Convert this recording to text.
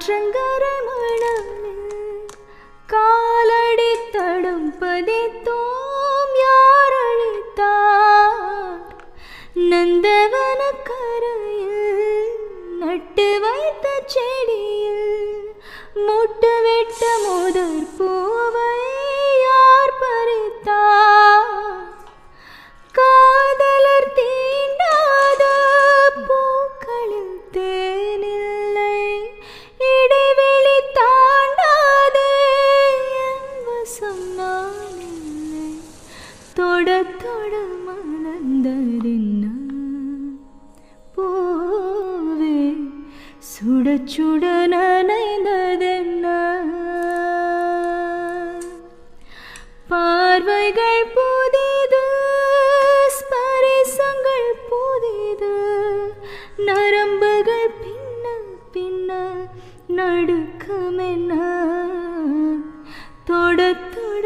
ஆற்றங்கரை மணலில் காலடி தடம் பதித்தோம் யார் அழித்தார்? நந்தவன கரையில் நட்டு வைத்த செடியில் முட்டு விட்ட முதற் பூவை யார் பறித்தார்? காதலர் தீண்டாத பூக்களில் தேனில்லை, இடைவெளி தாண்டாத என் வசம் நான் இல்லை. தொட தொட மலர்ந்ததென்ன பூவே, சுட சுட நனைந்ததென்ன? பார்வைகள் புதிது, ஸ்பரிசங்கள் புதிது, நரம்புகள் பின்ன பின்ன நடுக்கமென்ன? தொட தொட